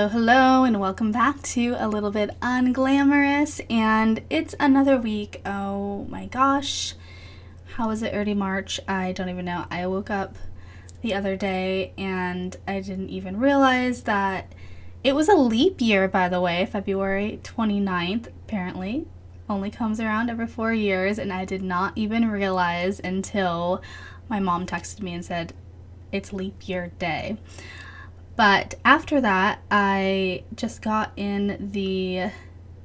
Hello, and welcome back to A Little Bit Unglamorous, and it's another week. Oh my gosh, how is it already March? I don't even know. I woke up the other day and I didn't even realize that it was a leap year, by the way. February 29th, apparently, only comes around every 4 years, and I did not even realize until my mom texted me and said, it's leap year day. But after that, I just got in the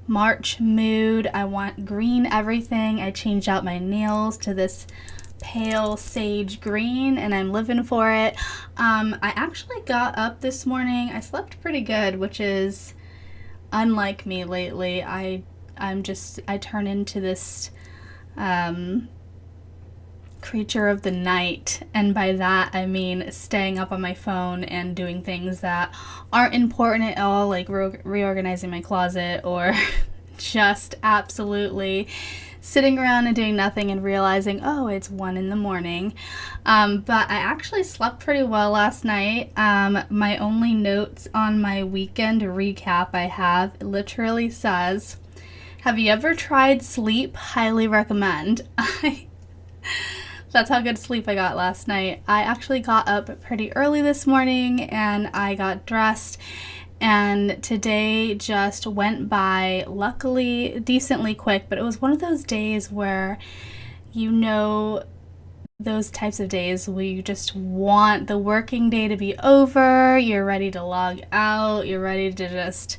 March mood. I want green everything. I changed out my nails to this pale sage green, and I'm living for it. I actually got up this morning. I slept pretty good, which is unlike me lately. I turn into this creature of the night, and by that I mean staying up on my phone and doing things that aren't important at all, like reorganizing my closet, or just absolutely sitting around and doing nothing and realizing, oh, it's 1 a.m. But I actually slept pretty well last night. My only notes on my weekend recap I have literally says, have you ever tried sleep? Highly recommend. That's how good sleep I got last night. I actually got up pretty early this morning and I got dressed, and today just went by, luckily decently quick, but it was one of those days where, you know, those types of days where you just want the working day to be over, you're ready to log out, you're just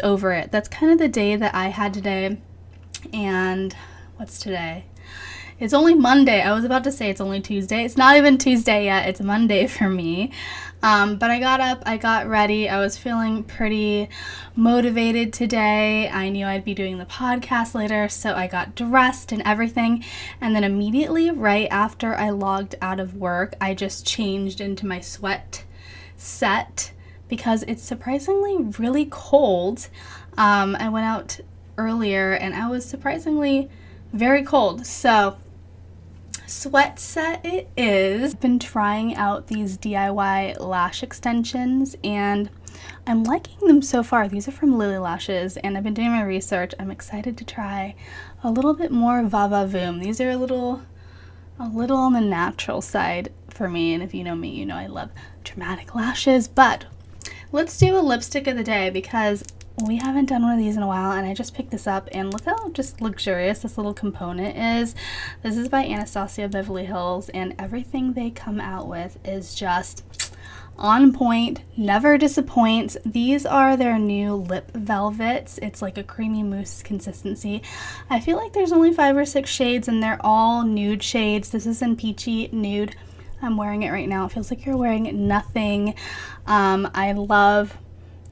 over it. That's kind of the day that I had today. And what's today? It's only Monday. I was about to say it's only Tuesday. It's not even Tuesday yet. It's Monday for me. But I got up, I got ready. I was feeling pretty motivated today. I knew I'd be doing the podcast later, so I got dressed and everything. And then immediately right after I logged out of work, I just changed into my sweat set because it's surprisingly really cold. I went out earlier and I was surprisingly very cold. So sweat set it is. I've been trying out these DIY lash extensions and I'm liking them so far. These are from Lily Lashes, and I've been doing my research. I'm excited to try a little bit more Va Voom. These are a little on the natural side for me, and if you know me, you know I love dramatic lashes. But let's do a lipstick of the day because we haven't done one of these in a while, and I just picked this up, and look how just luxurious this little component is. This is by Anastasia Beverly Hills, and everything they come out with is just on point, never disappoints. These are their new lip velvets. It's like a creamy mousse consistency. I feel like there's only 5 or 6 shades, and they're all nude shades. This is in peachy nude. I'm wearing it right now. It feels like you're wearing nothing. I love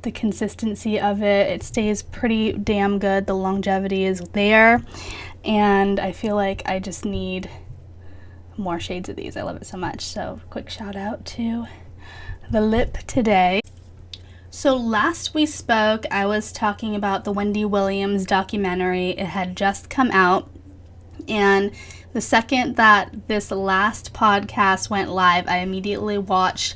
the consistency of it. It stays pretty damn good. The longevity is there, and I feel like I just need more shades of these. I love it so much. So quick shout out to the lip today. So last we spoke, I was talking about the Wendy Williams documentary. It had just come out, and the second that this last podcast went live, I immediately watched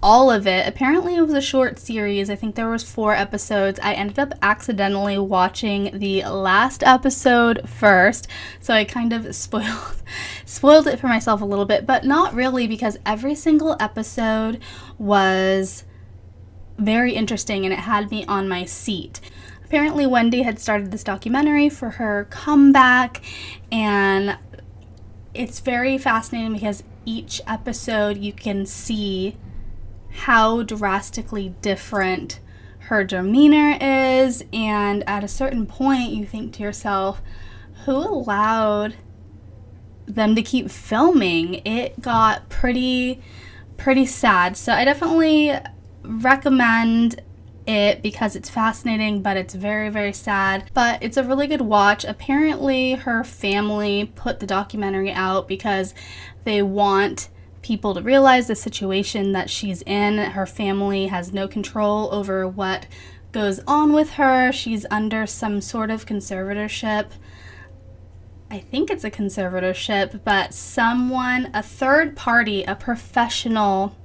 all of it. Apparently it was a short series. I think there was 4 episodes. I ended up accidentally watching the last episode first, so I kind of spoiled it for myself a little bit, but not really, because every single episode was very interesting and it had me on my seat. Apparently Wendy had started this documentary for her comeback, and it's very fascinating because each episode you can see how drastically different her demeanor is, and at a certain point you think to yourself, who allowed them to keep filming? It got pretty sad. So I definitely recommend it because it's fascinating, but it's very, very sad. But it's a really good watch. Apparently her family put the documentary out because they want people to realize the situation that she's in. Her family has no control over what goes on with her. She's under some sort of conservatorship. I think it's a conservatorship, but someone, a third party, a professional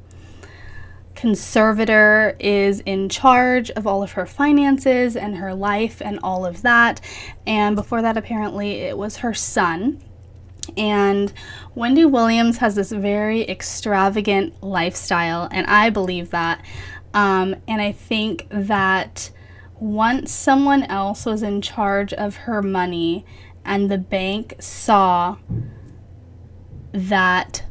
conservator is in charge of all of her finances and her life and all of that. And before that, apparently it was her son. And Wendy Williams has this very extravagant lifestyle, and I believe that. And I think that once someone else was in charge of her money and the bank saw that,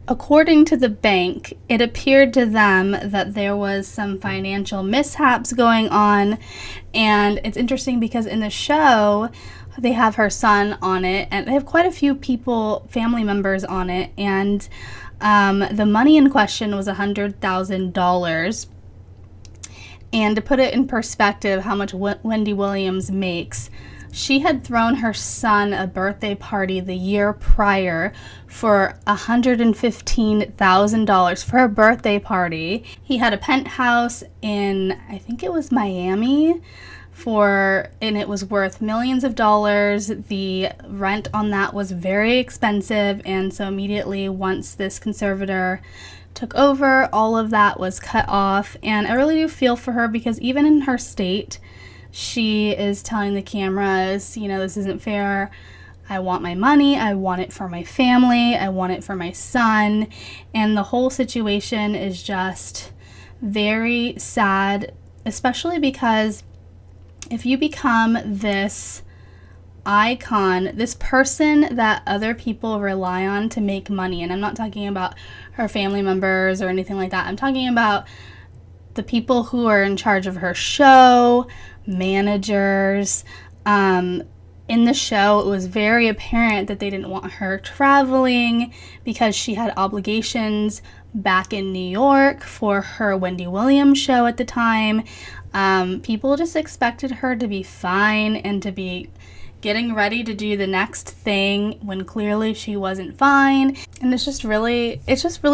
according to the bank, it appeared to them that there was some financial mishaps going on. And it's interesting because in the show, they have her son on it, and they have quite a few people, family members on it, and the money in question was $100,000. And to put it in perspective, how much Wendy Williams makes, she had thrown her son a birthday party the year prior for $115,000 for a birthday party. He had a penthouse in, I think it was Miami, and it was worth millions of dollars. The rent on that was very expensive, and so immediately once this conservator took over, all of that was cut off. And I really do feel for her, because even in her state, she is telling the cameras, you know, this isn't fair. I want my money. I want it for my family. I want it for my son. And the whole situation is just very sad, especially because if you become this icon, this person that other people rely on to make money, and I'm not talking about her family members or anything like that, I'm talking about the people who are in charge of her show, managers. In the show, it was very apparent that they didn't want her traveling because she had obligations back in New York for her Wendy Williams show at the time. People just expected her to be fine and to be getting ready to do the next thing when clearly she wasn't fine. And it's just really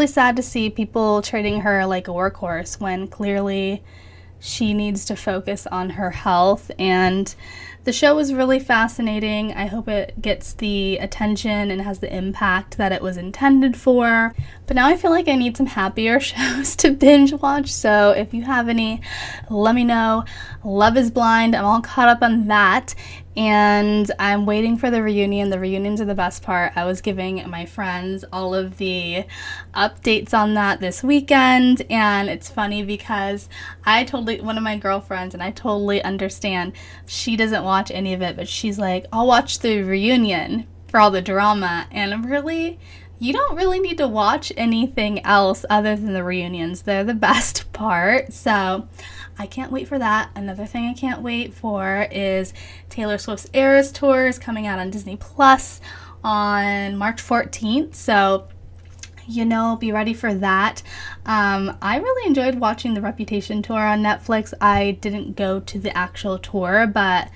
sad to see people treating her like a workhorse when clearly she needs to focus on her health. And the show was really fascinating. I hope it gets the attention and has the impact that it was intended for. But now I feel like I need some happier shows to binge watch. So if you have any, let me know. Love is Blind, I'm all caught up on that. And I'm waiting for the reunion. The reunions are the best part. I was giving my friends all of the updates on that this weekend, and it's funny because one of my girlfriends, and I totally understand, she doesn't watch any of it, but she's like, I'll watch the reunion for all the drama. And really, you don't really need to watch anything else other than the reunions. They're the best part. So I can't wait for that. Another thing I can't wait for is Taylor Swift's Eras Tour is coming out on Disney Plus on March 14th. So, you know, be ready for that. I really enjoyed watching the Reputation tour on Netflix. I didn't go to the actual tour, but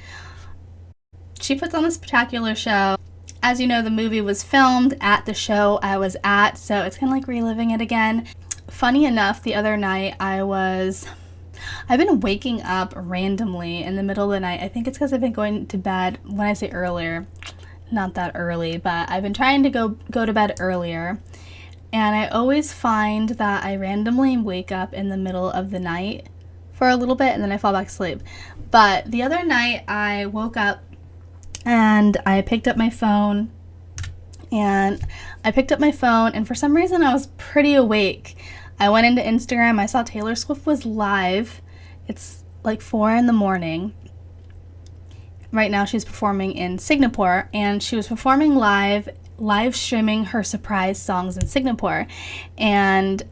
she puts on a spectacular show. As you know, the movie was filmed at the show I was at, so it's kind of like reliving it again. Funny enough, the other night I've been waking up randomly in the middle of the night. I think it's because I've been going to bed, when I say earlier, not that early, but I've been trying to go to bed earlier. And I always find that I randomly wake up in the middle of the night for a little bit and then I fall back asleep. But the other night I woke up and I picked up my phone, and for some reason I was pretty awake. I went into Instagram, I saw Taylor Swift was live. It's like 4 a.m. Right now she's performing in Singapore, and she was performing live streaming her surprise songs in Singapore. And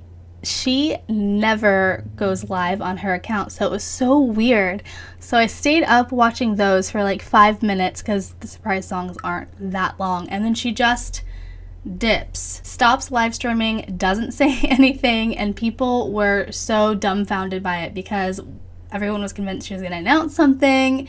she never goes live on her account, so it was so weird. So I stayed up watching those for like 5 minutes because the surprise songs aren't that long, and then she just dips, stops live streaming, doesn't say anything, and people were so dumbfounded by it because everyone was convinced she was going to announce something.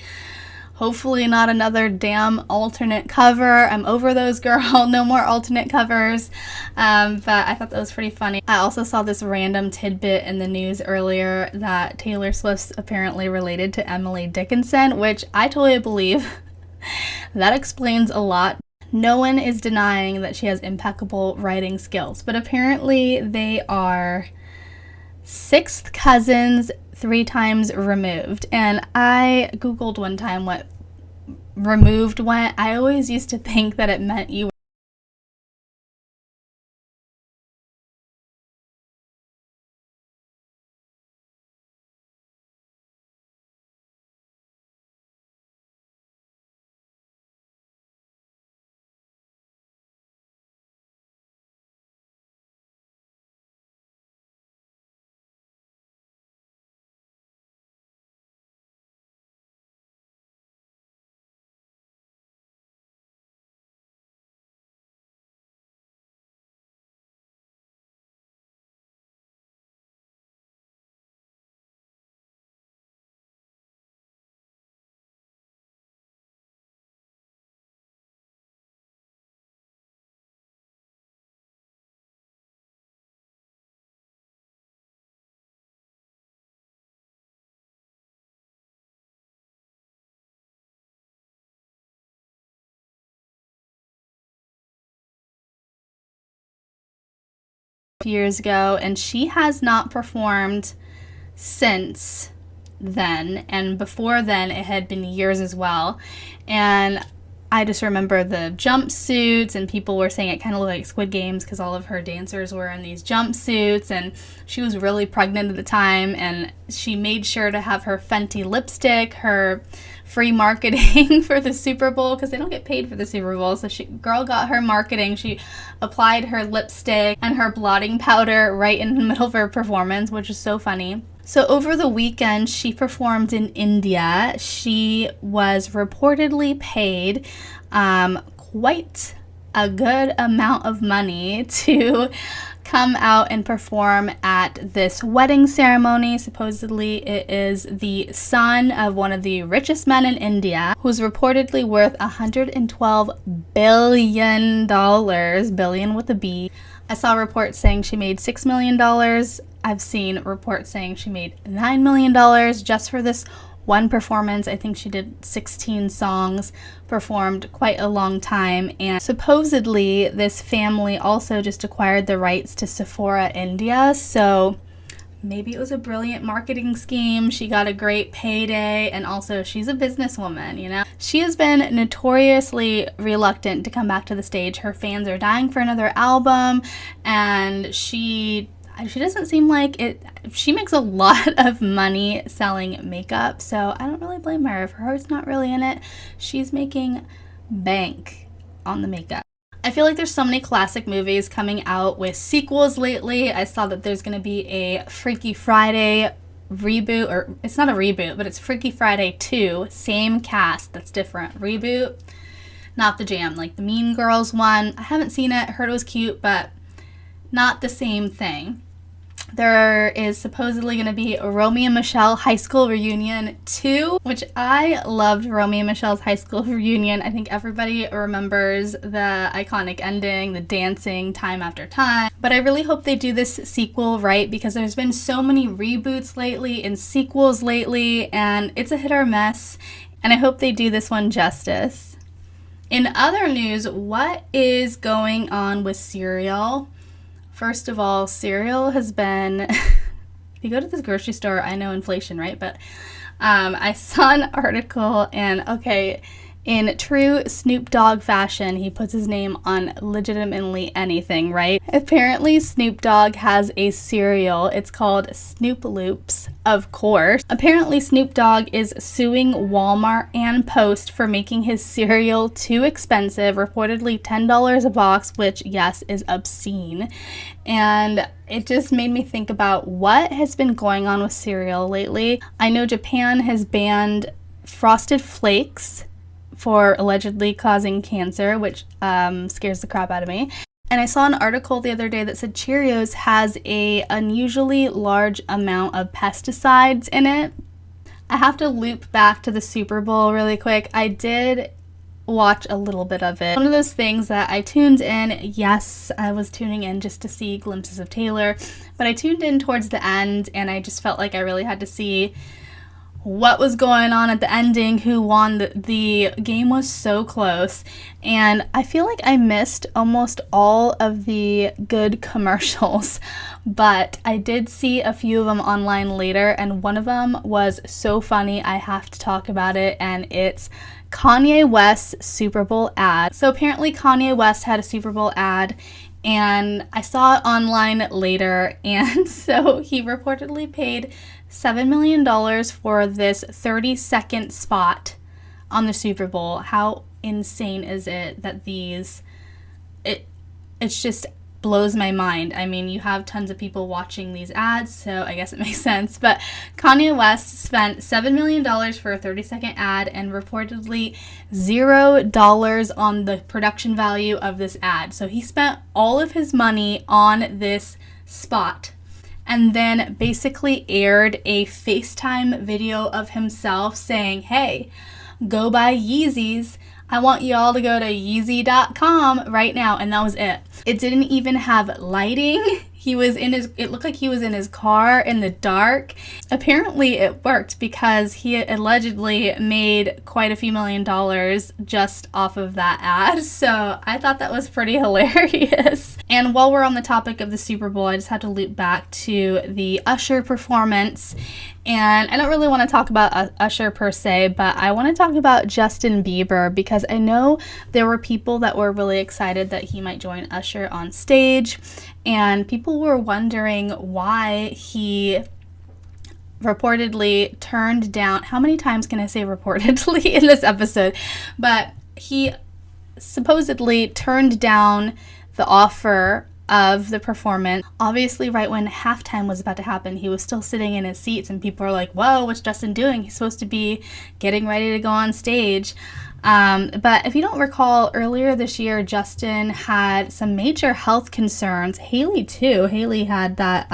Hopefully not another damn alternate cover. I'm over those, girl. No more alternate covers. But I thought that was pretty funny. I also saw this random tidbit in the news earlier that Taylor Swift's apparently related to Emily Dickinson, which I totally believe. That explains a lot. No one is denying that she has impeccable writing skills, but apparently they are sixth cousins 3 times removed. And I Googled one time what removed meant. I always used to think that it meant you years ago, and she has not performed since then, and before then it had been years as well. And I just remember the jumpsuits, and people were saying it kind of looked like Squid Games because all of her dancers were in these jumpsuits, and she was really pregnant at the time, and she made sure to have her Fenty lipstick, her free marketing for the Super Bowl, because they don't get paid for the Super Bowl. So girl got her marketing. She applied her lipstick and her blotting powder right in the middle of her performance, which is so funny. So over the weekend, she performed in India. She was reportedly paid quite a good amount of money to come out and perform at this wedding ceremony. Supposedly it is the son of one of the richest men in India, who's reportedly worth $112 billion, billion with a B. I saw reports saying she made $6 million. I've seen reports saying she made $9 million just for this one performance. I think she did 16 songs, performed quite a long time, and supposedly this family also just acquired the rights to Sephora India, so maybe it was a brilliant marketing scheme. She got a great payday, and also she's a businesswoman, you know? She has been notoriously reluctant to come back to the stage. Her fans are dying for another album, and she doesn't seem like it. She makes a lot of money selling makeup, so I don't really blame her. If her heart's not really in it, she's making bank on the makeup. I feel like there's so many classic movies coming out with sequels lately. I saw that there's going to be a Freaky Friday reboot, or it's not a reboot, but it's Freaky Friday 2, same cast, that's different. Reboot, not the jam, like the Mean Girls one. I haven't seen it, heard it was cute, but not the same thing. There is supposedly going to be a Romeo and Michelle High School Reunion 2, which I loved Romeo and Michelle's High School Reunion. I think everybody remembers the iconic ending, the dancing time after time. But I really hope they do this sequel right, because there's been so many reboots lately and sequels lately, and it's a hit or miss. And I hope they do this one justice. In other news, what is going on with cereal? First of all, cereal has been, if you go to this grocery store, I know inflation, right? But I saw an article, and okay, in true Snoop Dogg fashion, he puts his name on legitimately anything, right? Apparently, Snoop Dogg has a cereal. It's called Snoop Loops, of course. Apparently, Snoop Dogg is suing Walmart and Post for making his cereal too expensive, reportedly $10 a box, which, yes, is obscene. And it just made me think about what has been going on with cereal lately. I know Japan has banned Frosted Flakes for allegedly causing cancer, which scares the crap out of me. And I saw an article the other day that said Cheerios has a unusually large amount of pesticides in it. I have to loop back to the Super Bowl really quick. I did watch a little bit of it. One of those things that I tuned in. Yes, I was tuning in just to see glimpses of Taylor, but I tuned in towards the end, and I just felt like I really had to see what was going on at the ending, who won. The game was so close, and I feel like I missed almost all of the good commercials, but I did see a few of them online later, and one of them was so funny I have to talk about it, and it's Kanye West's Super Bowl ad. So apparently Kanye West had a Super Bowl ad, and I saw it online later, and so he reportedly paid $7 million for this 30-second spot on the Super Bowl. How insane is it that it's just blows my mind. I mean, you have tons of people watching these ads, so I guess it makes sense. But Kanye West spent $7 million for a 30-second ad and reportedly $0 on the production value of this ad. So he spent all of his money on this spot and then basically aired a FaceTime video of himself saying, hey, go buy Yeezys. I want y'all to go to Yeezy.com right now. And that was it. It didn't even have lighting. It looked like he was in his car in the dark. Apparently it worked because he allegedly made quite a few $1,000,000 just off of that ad. So I thought that was pretty hilarious. And while we're on the topic of the Super Bowl, I just had to loop back to the Usher performance. And I don't really want to talk about Usher per se, but I want to talk about Justin Bieber because I know there were people that were really excited that he might join Usher on stage, and people were wondering why he reportedly turned down, how many times can I say reportedly in this episode, but he supposedly turned down the offer of the performance. Obviously, right when halftime was about to happen, he was still sitting in his seats, and people are like, whoa, what's Justin doing? He's supposed to be getting ready to go on stage. But if you don't recall, earlier this year, Justin had some major health concerns. Haley too. Haley had that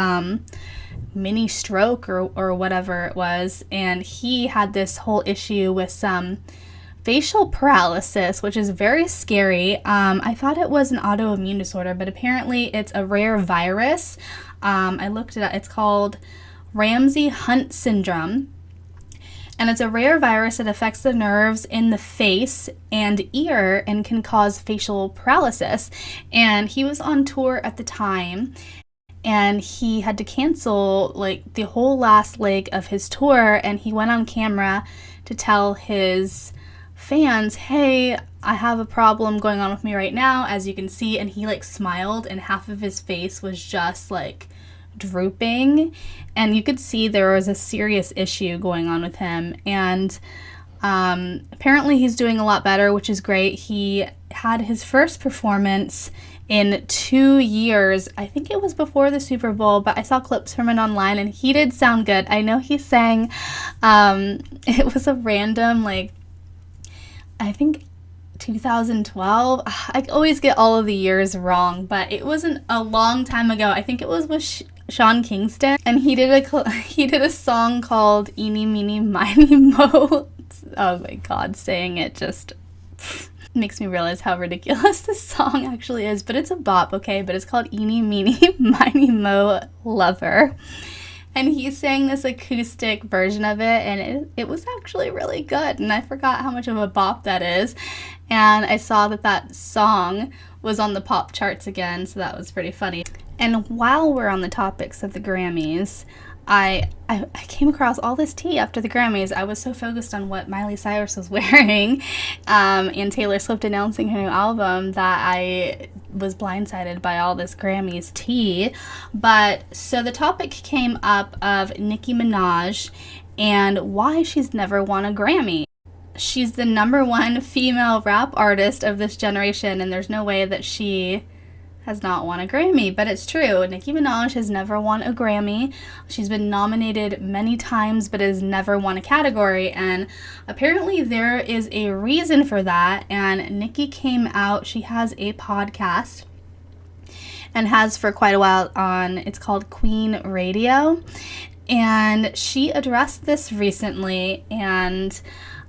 mini stroke or whatever it was, and he had this whole issue with some facial paralysis, which is very scary. I thought it was an autoimmune disorder, but apparently it's a rare virus. I looked it up. It's called Ramsay-Hunt syndrome. And it's a rare virus that affects the nerves in the face and ear and can cause facial paralysis. And he was on tour at the time, and he had to cancel like the whole last leg of his tour, and he went on camera to tell his fans, hey, I have a problem going on with me right now, as you can see. And he like smiled, and half of his face was just like drooping, and you could see there was a serious issue going on with him. And apparently he's doing a lot better, which is great. He had his first performance in 2 years. I think it was before the Super Bowl, but I saw clips from it online, and he did sound good. I know he sang it was a random, like, I think 2012. I always get all of the years wrong, but it wasn't a long time ago. I think it was with Sean Kingston, and he did a song called Eeny Meeny Miny Mo. Oh my god, saying it just makes me realize how ridiculous this song actually is, but it's a bop, okay? But it's called Eeny Meeny Miny Mo Lover. And he sang this acoustic version of it, and it was actually really good, and I forgot how much of a bop that is. And I saw that song was on the pop charts again, so that was pretty funny. And while we're on the topics of the Grammys, I came across all this tea after the Grammys. I was so focused on what Miley Cyrus was wearing and Taylor Swift announcing her new album that I was blindsided by all this Grammys tea. But so the topic came up of Nicki Minaj and why she's never won a Grammy. She's the #1 female rap artist of this generation, and there's no way that she has not won a Grammy, but it's true. Nicki Minaj has never won a Grammy. She's been nominated many times, but has never won a category, and apparently there is a reason for that. And Nicki came out, she has a podcast, and has for quite a while on, it's called Queen Radio, and she addressed this recently, and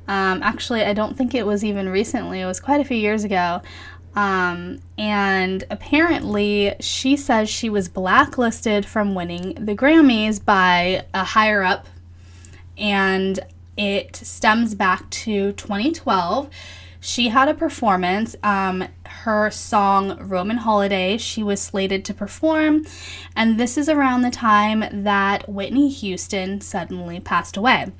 actually I don't think it was even recently, it was quite a few years ago. And apparently she says she was blacklisted from winning the Grammys by a higher up, and it stems back to 2012. She had a performance, her song Roman Holiday, she was slated to perform, and this is around the time that Whitney Houston suddenly passed away.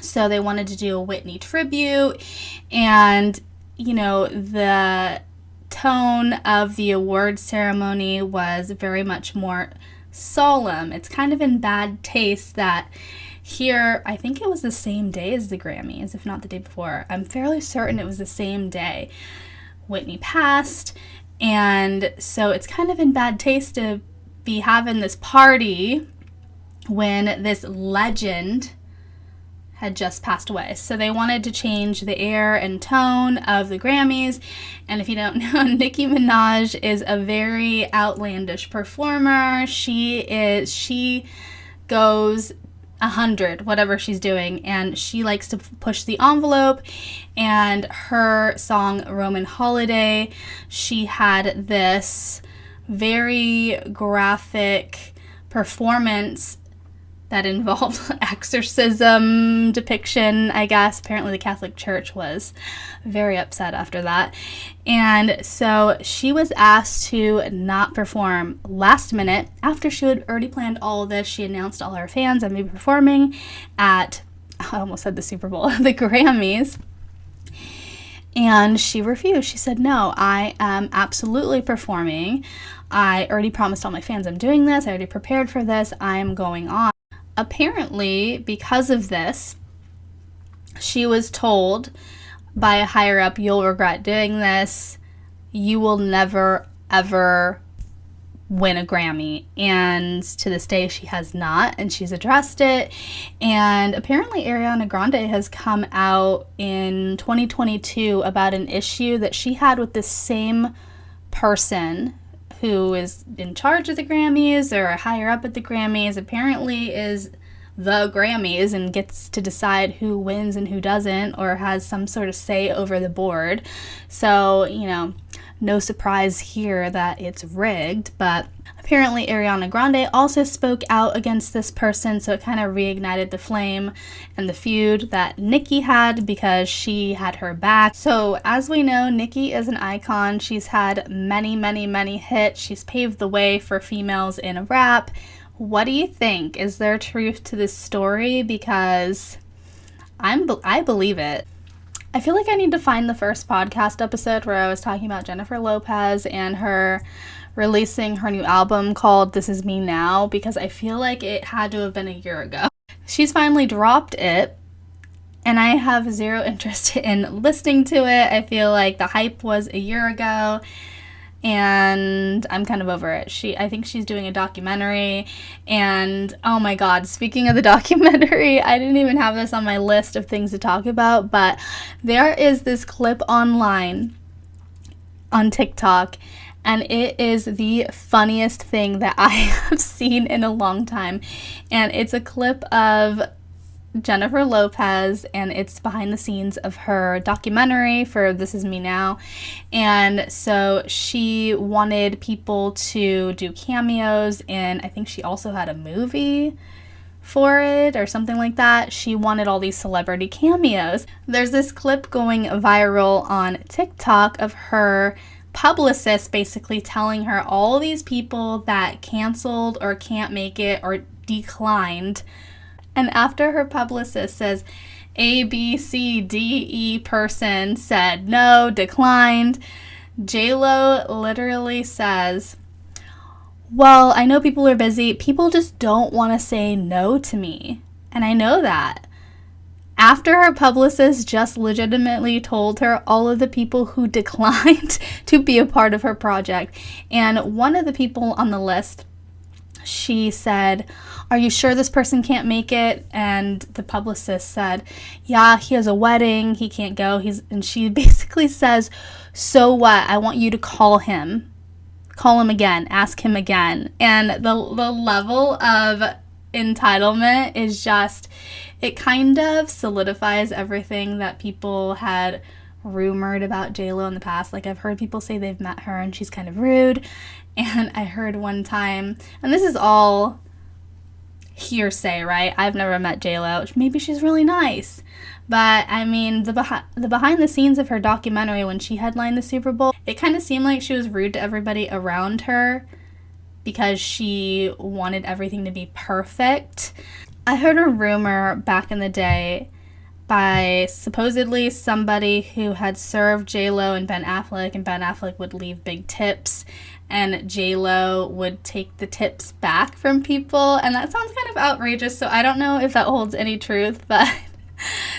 So they wanted to do a Whitney tribute, and, you know, the tone of the award ceremony was very much more solemn. It's kind of in bad taste that here, I think it was the same day as the Grammys, if not the day before. I'm fairly certain it was the same day Whitney passed, and so it's kind of in bad taste to be having this party when this legend had just passed away. So they wanted to change the air and tone of the Grammys. And if you don't know, Nicki Minaj is a very outlandish performer. She goes 100, whatever she's doing, and she likes to push the envelope. And her song Roman Holiday, she had this very graphic performance that involved exorcism depiction, I guess. Apparently the Catholic Church was very upset after that. And so she was asked to not perform last minute. After she had already planned all of this, she announced all her fans I'm going to be performing at, I almost said the Super Bowl, the Grammys. And she refused. She said, no, I am absolutely performing. I already promised all my fans I'm doing this. I already prepared for this. I am going on. Apparently, because of this, she was told by a higher up, you'll regret doing this. You will never, ever win a Grammy. And to this day, she has not, and she's addressed it. And apparently, Ariana Grande has come out in 2022 about an issue that she had with this same person who is in charge of the Grammys or higher up at the Grammys, apparently is the Grammys and gets to decide who wins and who doesn't, or has some sort of say over the board. So, you know, no surprise here that it's rigged, but apparently Ariana Grande also spoke out against this person, so it kind of reignited the flame and the feud that Nicki had because she had her back. So as we know, Nicki is an icon. She's had many, many, many hits. She's paved the way for females in rap. What do you think? Is there truth to this story? Because I believe it. I feel like I need to find the first podcast episode where I was talking about Jennifer Lopez and her releasing her new album called This Is Me Now, because I feel like it had to have been a year ago. She's finally dropped it, and I have zero interest in listening to it. I feel like the hype was a year ago, and I'm kind of over it. I think she's doing a documentary, and oh my god, speaking of the documentary, I didn't even have this on my list of things to talk about, but there is this clip online on TikTok, and it is the funniest thing that I have seen in a long time. And it's a clip of Jennifer Lopez, and it's behind the scenes of her documentary for This Is Me Now. And so she wanted people to do cameos, and I think she also had a movie for it or something like that. She wanted all these celebrity cameos. There's this clip going viral on TikTok of her publicist basically telling her all these people that canceled or can't make it or declined. And after her publicist says A, B, C, D, E person said no, declined, JLO literally says, well, I know people are busy. People just don't want to say no to me. And I know that. After her publicist just legitimately told her all of the people who declined to be a part of her project. And one of the people on the list, she said, are you sure this person can't make it? And the publicist said, yeah, he has a wedding, he can't go. And she basically says, so what? I want you to call him. Call him again. Ask him again. And the level of entitlement is just, it kind of solidifies everything that people had rumored about JLO in the past. Like, I've heard people say they've met her and she's kind of rude. And I heard one time, and this is all hearsay, right? I've never met JLO. Maybe she's really nice. But, I mean, the behind the scenes of her documentary when she headlined the Super Bowl, it kind of seemed like she was rude to everybody around her because she wanted everything to be perfect. I heard a rumor back in the day by supposedly somebody who had served JLo and Ben Affleck, and Ben Affleck would leave big tips, and JLo would take the tips back from people, and that sounds kind of outrageous, so I don't know if that holds any truth, but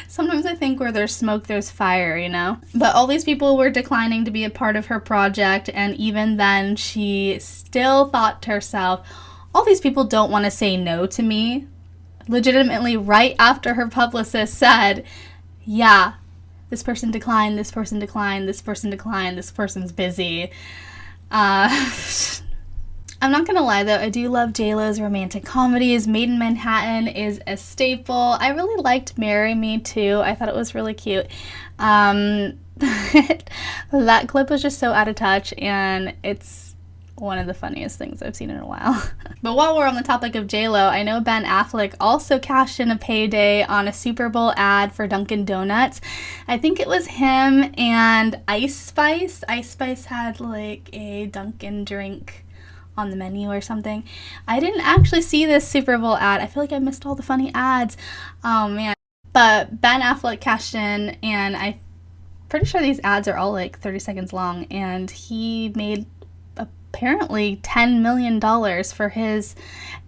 sometimes I think where there's smoke, there's fire, you know? But all these people were declining to be a part of her project, and even then, she still thought to herself, all these people don't want to say no to me. Legitimately, right after her publicist said, yeah, this person declined, this person declined, this person declined, this person's busy. I'm not gonna lie though, I do love JLo's romantic comedies. Made in Manhattan is a staple. I really liked Marry Me too. I thought it was really cute. That clip was just so out of touch, and it's one of the funniest things I've seen in a while. But while we're on the topic of JLo, I know Ben Affleck also cashed in a payday on a Super Bowl ad for Dunkin' Donuts. I think it was him and Ice Spice. Ice Spice had like a Dunkin' drink on the menu or something. I didn't actually see this Super Bowl ad. I feel like I missed all the funny ads. Oh man. But Ben Affleck cashed in, and I'm pretty sure these ads are all like 30 seconds long, and he made apparently $10 million for his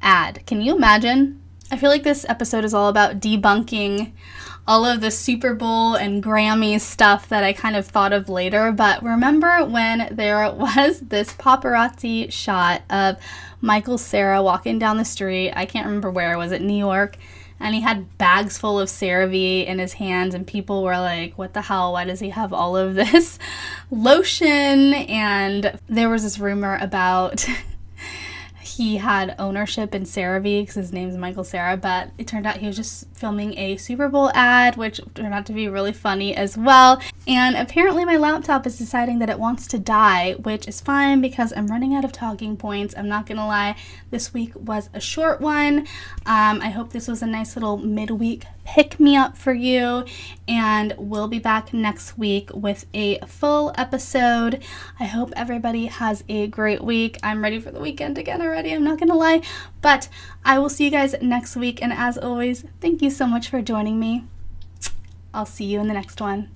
ad. Can you imagine? I feel like this episode is all about debunking all of the Super Bowl and Grammys stuff that I kind of thought of later. But remember when there was this paparazzi shot of Michael Cera walking down the street? I can't remember where. Was it New York? And he had bags full of CeraVe in his hands, and people were like, what the hell? Why does he have all of this lotion? And there was this rumor about he had ownership in CeraVe because his name's Michael Cera, but it turned out he was just filming a Super Bowl ad, which turned out to be really funny as well. And apparently my laptop is deciding that it wants to die, which is fine because I'm running out of talking points. I'm not gonna lie, this week was a short one. I hope this was a nice little midweek pick-me-up for you, and we'll be back next week with a full episode. I hope everybody has a great week. I'm ready for the weekend again already, I'm not gonna lie, but I will see you guys next week, and as always, thank you so much for joining me. I'll see you in the next one.